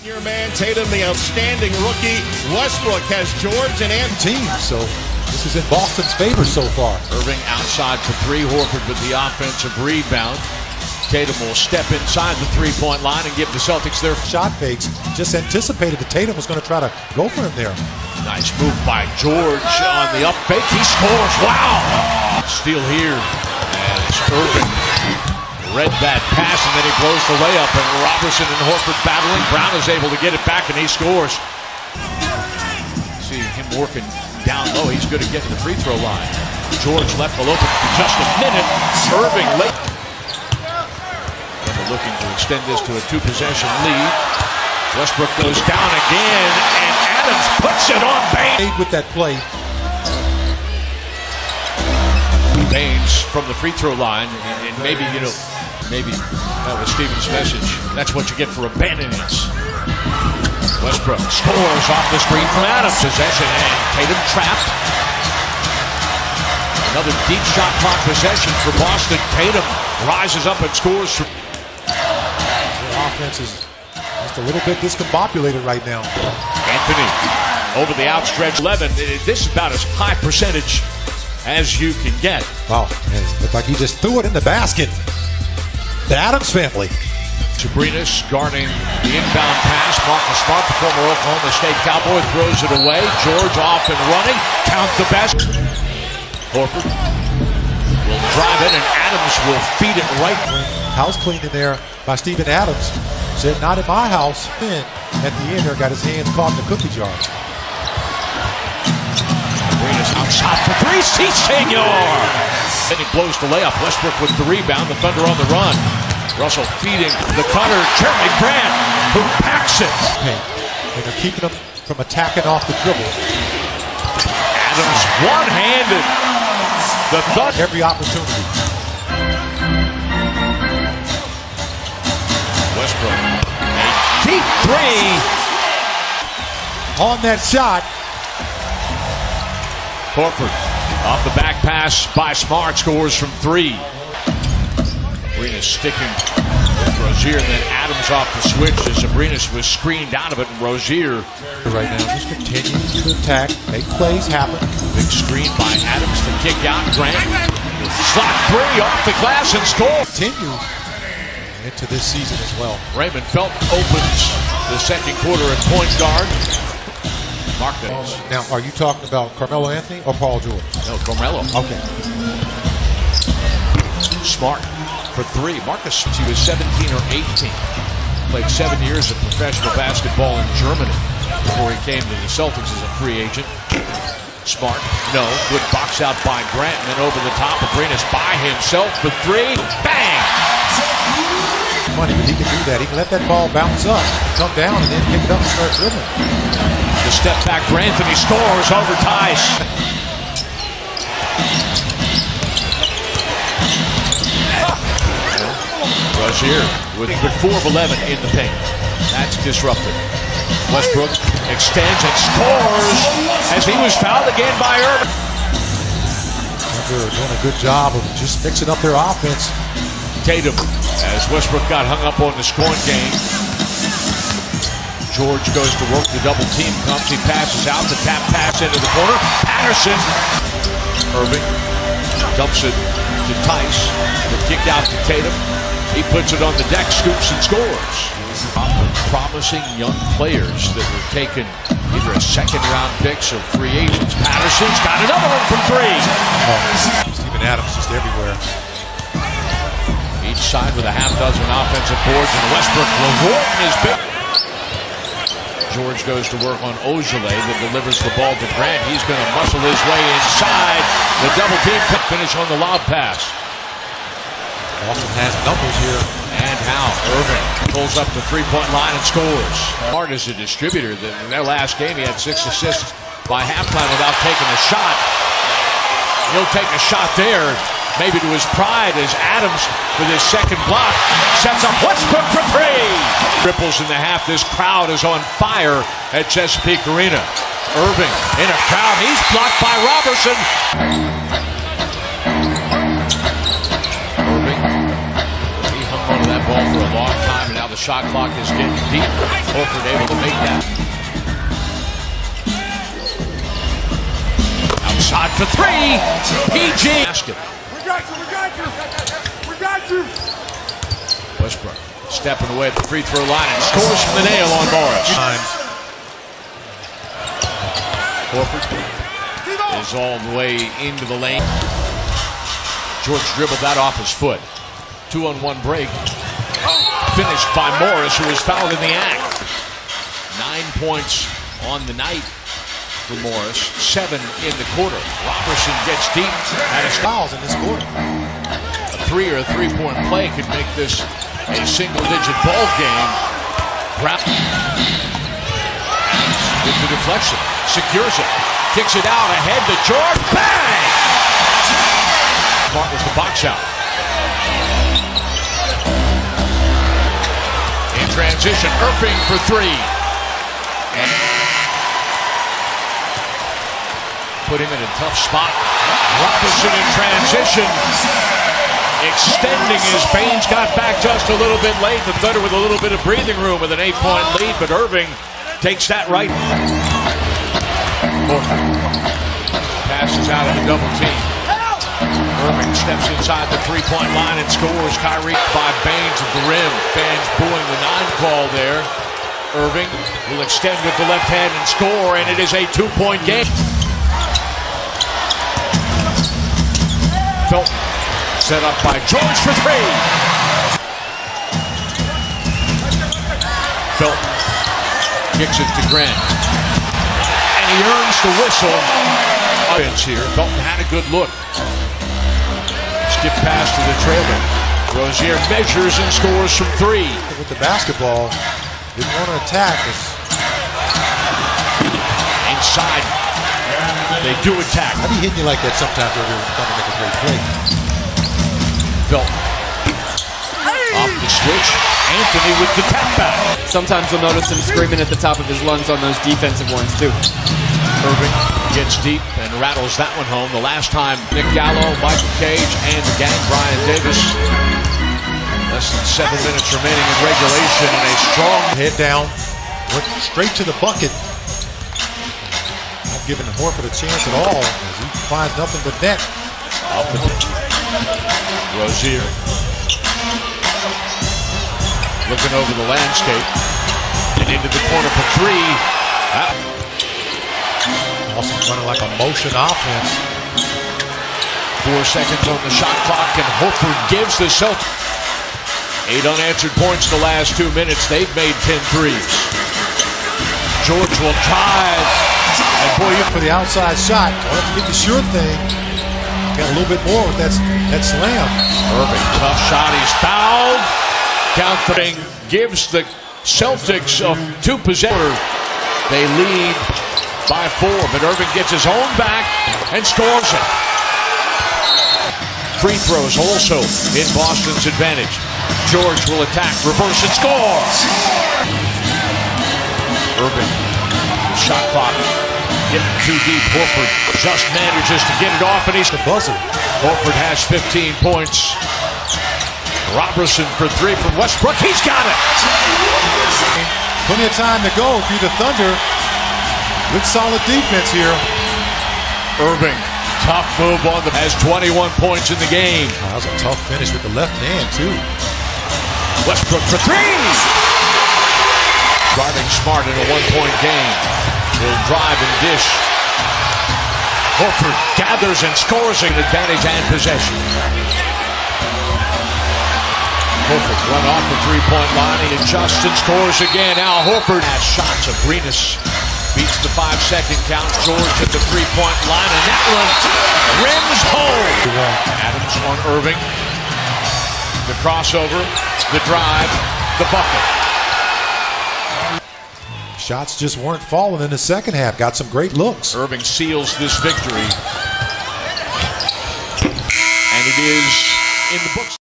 Your man Tatum, the outstanding rookie. Westbrook has George and team, so this is in Boston's favor so far. Irving outside for three. Horford with the offensive rebound. Tatum will step inside the three-point line and give the Celtics their shot fakes. Just anticipated that Tatum was going to try to go for him there. Nice move by George on the up fake. He scores. Wow! Steal here as Irving read that pass, and then he blows the layup, and Robertson and Horford battling. Brown is able to get it back, and he scores. See him working down low. He's good at getting to the free throw line. George left the open for just a minute. Irving late. Looking to extend this to a two-possession lead. Westbrook goes down again, and Adams puts it on Baines. With that play. Baines from the free throw line, and maybe, maybe that was Stephen's message. That's what you get for abandoning us. Westbrook scores off the screen from Adams. Possession, and Tatum trapped. Another deep shot clock possession for Boston. Tatum rises up and scores. Offense is just a little bit discombobulated right now. Anthony over the outstretched 11. This is about as high percentage as you can get. Wow, it looked like he just threw it in the basket. The Adams family. Sabrinas guarding the inbound pass. Marcus Smart, the former Oklahoma State Cowboy, throws it away. George off and running. Count the best. Horford will drive it, and Adams will feed it right. House cleaned in there by Steven Adams. Said, not in my house. And at the end there, got his hands caught in the cookie jar. Sabrinas outside for three. Si, senor! Then he blows the layup. Westbrook with the rebound. The Thunder on the run. Russell feeding the cutter. Jeremy Grant, who packs it. And they're keeping him from attacking off the dribble. Adams one-handed. The Thunder. Every opportunity. Westbrook, a deep three. On that shot. Horford off the back pass by Smart, scores from three. Sabrinas sticking with Rozier, and then Adams off the switch as Sabrinas was screened out of it, and Rozier right now just continues to attack, make plays happen. Big screen by Adams to kick out. Grant slot three off the glass and score. Continue into this season as well. Raymond Felton opens the second quarter at point guard. Mark that. Now, are you talking about Carmelo Anthony or Paul George? No, Carmelo. Okay. Smart for three. Marcus, he was 17 or 18. Played 7 years of professional basketball in Germany before he came to the Celtics as a free agent. Smart, no. Good box out by Grant, and then over the top of Sabrinas by himself for three. Bang! Funny, but he can do that. He can let that ball bounce up, come down, and then pick it up and start dribbling. The step back for Anthony, scores over Tice. Rozier with 4 of 11 in the paint. That's disrupted. Westbrook extends and scores as he was fouled again by Irving. They're doing a good job of just mixing up their offense. Tatum, as Westbrook got hung up on the scoring game. George goes to work the double team, comes, he passes out, the tap pass into the corner. Patterson. Irving dumps it to Tice. The kick out to Tatum. He puts it on the deck, scoops and scores. Promising young players that were taken either as second-round picks or free agents. Patterson's got another one from three. Steven Adams just everywhere. Each side with a half dozen offensive boards, and Westbrook rewarding his big. George goes to work on Ojale, that delivers the ball to Grant. He's going to muscle his way inside. The double team finish on the lob pass. Boston has numbers here. And how Irving pulls up the three-point line and scores. Hard as a distributor. In their last game, he had 6 assists by halftime without taking a shot. He'll take a shot there, maybe to his pride, as Adams, with his second block, sets up Westbrook for three. Ripples in the half. This crowd is on fire at Chesapeake Arena. Irving in a crowd. He's blocked by Robertson. Irving, he hung onto that ball for a long time, and now the shot clock is getting deep. Horford able to make that. Outside for three. PG. Basket. We got you. Westbrook stepping away at the free throw line and scores from the nail on Morris. Horford is all the way into the lane. George dribbled that off his foot. 2-on-1 break. Finished by Morris, who was fouled in the act. 9 points on the night for Morris. 7 in the quarter. Robertson gets deep at his Fouls in this quarter. A 3 or a 3-point play could make this a single-digit ball game. With the deflection, secures it, kicks it out ahead to George. Bang! Smart with the box out. In transition, Irving for three. And put him in a tough spot. Robertson in transition. Extending his Baines got back just a little bit late. The Thunder with a little bit of breathing room with an 8-point lead, but Irving takes that right. Passes out of the double team. Irving steps inside the three-point line and scores. Kyrie by Baines at the rim. Fans booing the non-call there. Irving will extend with the left hand and score, and it is a 2-point game. Felton set up by George for three. Felton kicks it to Grant. And he earns the whistle. Offense here. Felton had a good look. Skip pass to the trailer. Rozier measures and scores from three. With the basketball, didn't want to attack us. Inside. They do attack. I'd be hitting you like that sometimes over here trying to make a great play. Felton. Off the switch. Anthony with the tap back. Sometimes you'll notice him screaming at the top of his lungs on those defensive ones too. Irving gets deep and rattles that one home. The last time Nick Gallo, Michael Cage, and the gang, Brian Davis. Less than 7 minutes remaining in regulation, and a strong Head down, went straight to the bucket. Not giving Horford a chance at all, as he finds nothing but net. up and Rozier looking over the landscape and into the corner for three. Also running like a motion offense. 4 seconds on the shot clock, and Horford gives the Celtics 8 unanswered points in the last 2 minutes. They've made 10 threes. George will drive. And boy, you for the outside shot. Well, if you get the sure thing, got a little bit more with that slam. Irving, tough shot. He's fouled. Count the thing. Gives the Celtics 2 possessions. They lead by 4, but Irving gets his own back and scores it. Free throws also in Boston's advantage. George will attack, reverse, and score. Irving, the shot clock getting too deep. Horford just manages to get it off, and he's The buzzer. Horford has 15 points. Robertson for 3 from Westbrook. He's got it. Plenty of time to go through the Thunder. Good solid defense here. Irving, tough move on the has 21 points in the game. That was a tough finish with the left hand, too. Westbrook for 3. Driving smart in a 1-point game. Will drive and dish. Horford gathers and scores an advantage and possession. Horford run off the 3-point line. He adjusts and scores again. Al Horford has shots. Abrinas beats the 5-second count. George at the 3-point line, and that one rims home. Adams on Irving. The crossover, the drive, the bucket. Shots just weren't falling in the second half. Got some great looks. Irving seals this victory. And it is in the books.